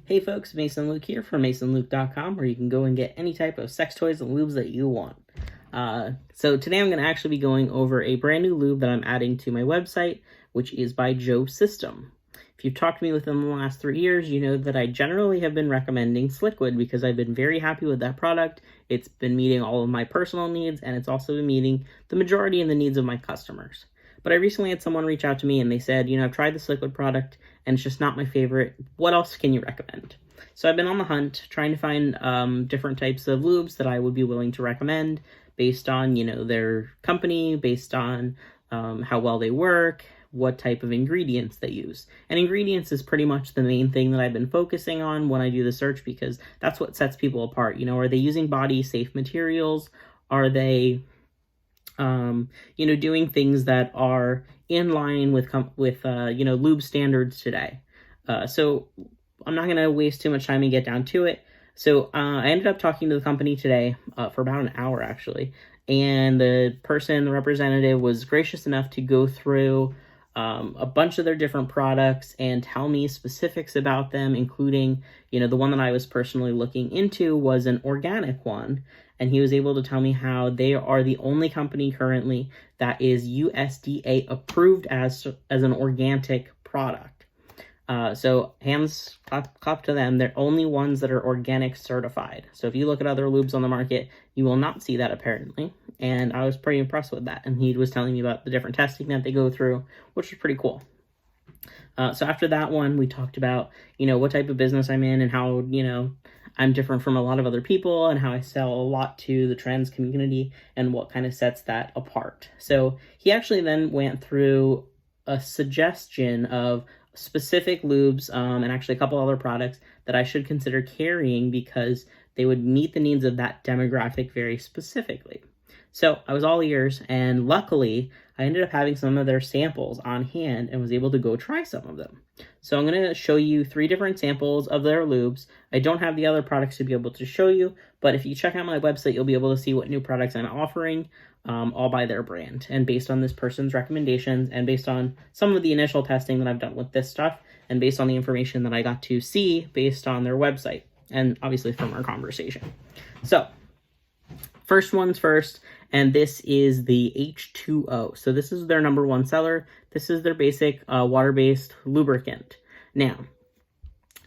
Hey folks, Mason Luke here from masonluke.com, where you can go and get any type of sex toys and lubes that you want. So today I'm going to actually be going over a brand new lube that I'm adding to my website, which is by Jo System. If you've talked to me within the last 3 years, you know that I generally have been recommending Sliquid because I've been very happy with that product. It's been meeting all of my personal needs, and it's also been meeting the majority of the needs of my customers. But I recently had someone reach out to me and they said, I've tried the Sliquid product and it's just not my favorite. What else can you recommend? So I've been on the hunt trying to find different types of lubes that I would be willing to recommend based on, their company, based on how well they work, what type of ingredients they use. And ingredients is pretty much the main thing that I've been focusing on when I do the search, because that's what sets people apart. Are they using body safe materials? Are they doing things that are in line with lube standards today. So I'm not going to waste too much time and get down to it. So I ended up talking to the company today for about an hour, actually. And the representative, was gracious enough to go through a bunch of their different products and tell me specifics about them, including, the one that I was personally looking into was an organic one. And he was able to tell me how they are the only company currently that is USDA approved as an organic product. So hands clap to them. They're only ones that are organic certified. So if you look at other lubes on the market, you will not see that apparently. And I was pretty impressed with that. And he was telling me about the different testing that they go through, which was pretty cool. So after that one, we talked about, what type of business I'm in and how, I'm different from a lot of other people and how I sell a lot to the trans community and what kind of sets that apart. So he actually then went through a suggestion of specific lubes and actually a couple other products that I should consider carrying because they would meet the needs of that demographic very specifically. So I was all ears, and luckily I ended up having some of their samples on hand and was able to go try some of them. So I'm going to show you 3 different samples of their lubes. I don't have the other products to be able to show you, but if you check out my website, you'll be able to see what new products I'm offering, all by their brand. And based on this person's recommendations and based on some of the initial testing that I've done with this stuff and based on the information that I got to see based on their website and obviously from our conversation. So first one's first, and this is the H2O. So this is their #1 seller. This is their basic water-based lubricant. Now,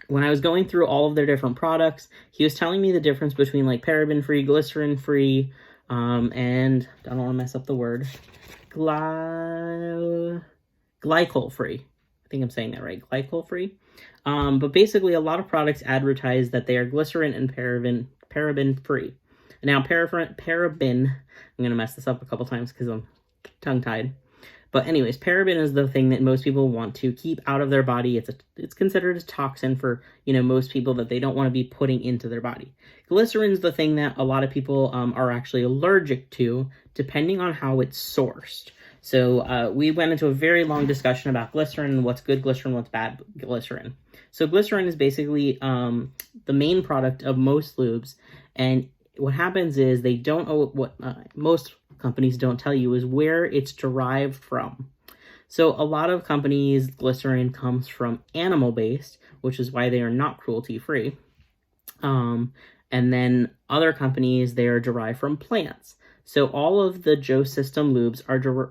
when I was going through all of their different products, he was telling me the difference between like paraben-free, glycerin-free, and I don't want to mess up the word, glycol-free. I think I'm saying that right, glycol-free. But basically, a lot of products advertise that they are glycerin and paraben-free. Now, paraben, I'm going to mess this up a couple times because I'm tongue-tied. But anyways, paraben is the thing that most people want to keep out of their body. It's considered a toxin for, most people that they don't want to be putting into their body. Glycerin is the thing that a lot of people are actually allergic to, depending on how it's sourced. So we went into a very long discussion about glycerin, what's good glycerin, what's bad glycerin. So glycerin is basically the main product of most lubes, and what happens is they don't know what most companies don't tell you is where it's derived from. So a lot of companies, glycerin comes from animal-based, which is why they are not cruelty-free. And then other companies, they are derived from plants. So all of the Jo System lubes,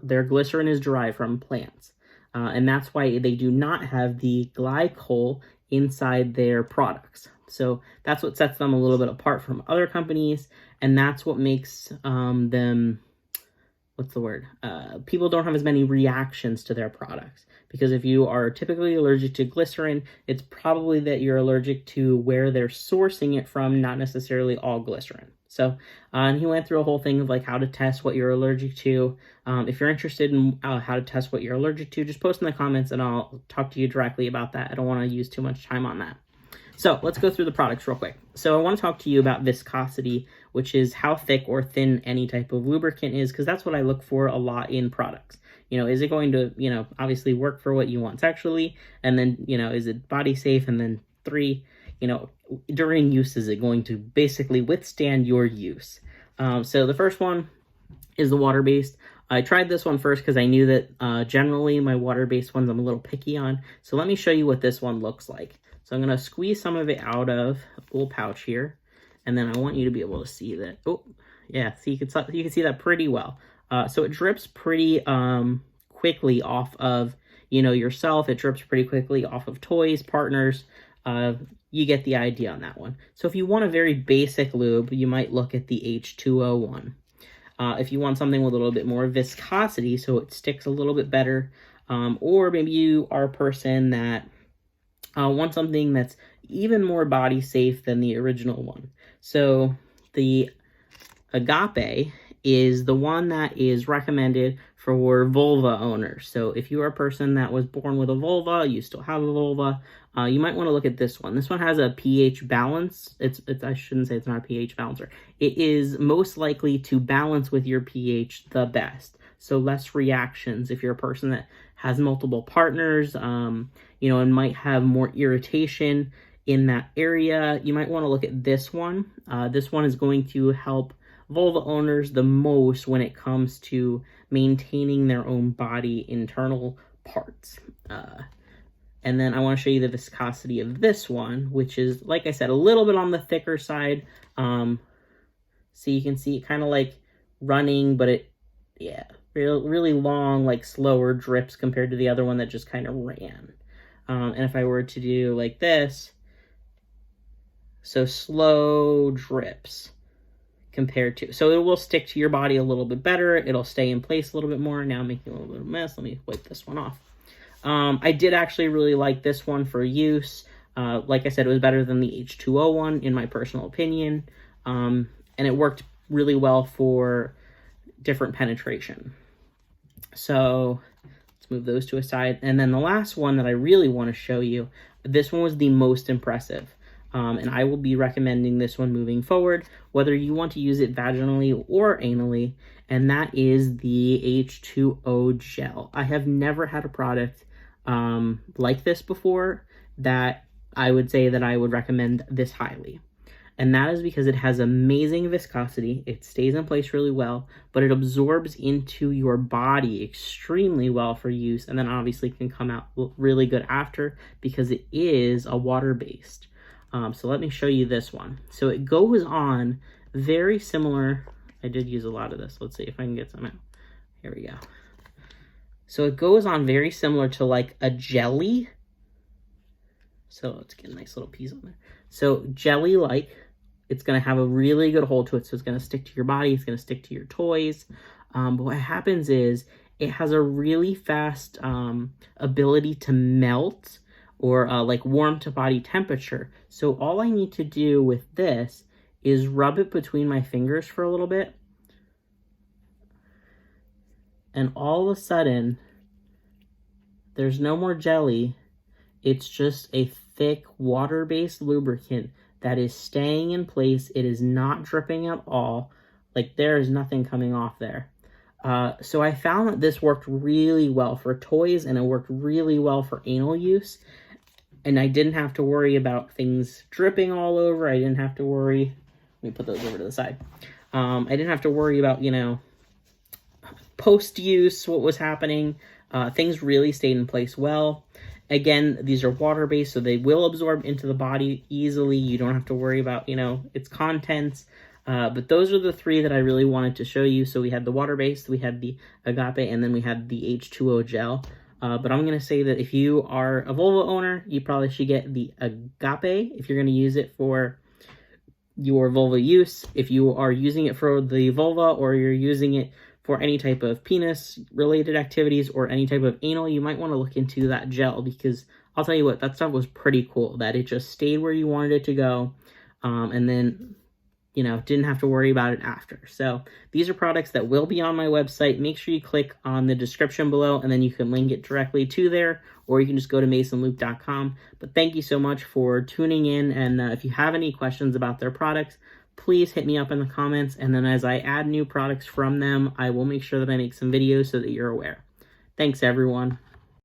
their glycerin is derived from plants. And that's why they do not have the glycol inside their products. So that's what sets them a little bit apart from other companies, and that's what makes them, people don't have as many reactions to their products. Because if you are typically allergic to glycerin, it's probably that you're allergic to where they're sourcing it from, not necessarily all glycerin. So and he went through a whole thing of like how to test what you're allergic to. If you're interested in how to test what you're allergic to, just post in the comments and I'll talk to you directly about that. I don't want to use too much time on that. So let's go through the products real quick. So I want to talk to you about viscosity, which is how thick or thin any type of lubricant is, because that's what I look for a lot in products. Is it going to, obviously work for what you want sexually? And then, is it body safe? And then 3, during use, is it going to basically withstand your use? So the first one is the water-based. I tried this one first because I knew that generally my water-based ones I'm a little picky on. So let me show you what this one looks like. So I'm going to squeeze some of it out of a little pouch here. And then I want you to be able to see that. Oh, yeah, see, you can see that pretty well. So it drips pretty quickly off of, yourself. It drips pretty quickly off of toys, partners. You get the idea on that one. So if you want a very basic lube, you might look at the H2O one. If you want something with a little bit more viscosity, so it sticks a little bit better, or maybe you are a person that wants something that's even more body safe than the original one. So the Agape is the one that is recommended for vulva owners. So if you are a person that was born with a vulva, you still have a vulva, you might want to look at this one. This one has a pH balance. I shouldn't say it's not a pH balancer. It is most likely to balance with your pH the best. So less reactions. If you're a person that has multiple partners, and might have more irritation in that area, you might want to look at this one. This one is going to help vulva owners the most when it comes to maintaining their own body internal parts. And then I want to show you the viscosity of this one, which is, like I said, a little bit on the thicker side. So you can see it kind of like running, but really long, like slower drips compared to the other one that just kind of ran. And if I were to do like this, so slow drips compared to, so it will stick to your body a little bit better. It'll stay in place a little bit more. Now I'm making a little bit of a mess. Let me wipe this one off. I did actually really like this one for use. Like I said, it was better than the H2O one in my personal opinion. And it worked really well for different penetration. So let's move those to a side. And then the last one that I really want to show you, this one was the most impressive. And I will be recommending this one moving forward, whether you want to use it vaginally or anally, and that is the H2O Gel. I have never had a product like this before that I would say that I would recommend this highly. And that is because it has amazing viscosity, it stays in place really well, but it absorbs into your body extremely well for use, and then obviously can come out really good after because it is a water-based. So let me show you this one. So it goes on very similar. I did use a lot of this. Let's see if I can get some out. Here we go. So it goes on very similar to like a jelly. So let's get a nice little piece on there. So jelly-like, it's going to have a really good hold to it. So it's going to stick to your body. It's going to stick to your toys. But what happens is it has a really fast ability to melt or like warm to body temperature. So all I need to do with this is rub it between my fingers for a little bit. And all of a sudden, there's no more jelly. It's just a thick water-based lubricant that is staying in place. It is not dripping at all. Like there is nothing coming off there. So I found that this worked really well for toys and it worked really well for anal use. And I didn't have to worry about things dripping all over. I didn't have to worry. Let me put those over to the side. I didn't have to worry about, post-use, what was happening. Things really stayed in place well. Again, these are water-based, so they will absorb into the body easily. You don't have to worry about, its contents. But those are the three that I really wanted to show you. So we had the water-based, we had the Agape, and then we had the H2O Gel. But I'm going to say that if you are a vulva owner, you probably should get the Agape if you're going to use it for your vulva use. If you are using it for the vulva or you're using it for any type of penis-related activities or any type of anal, you might want to look into that gel because I'll tell you what, that stuff was pretty cool, that it just stayed where you wanted it to go, and then didn't have to worry about it after. So these are products that will be on my website. Make sure you click on the description below and then you can link it directly to there, or you can just go to masonluke.com. But thank you so much for tuning in. And if you have any questions about their products, please hit me up in the comments. And then as I add new products from them, I will make sure that I make some videos so that you're aware. Thanks, everyone.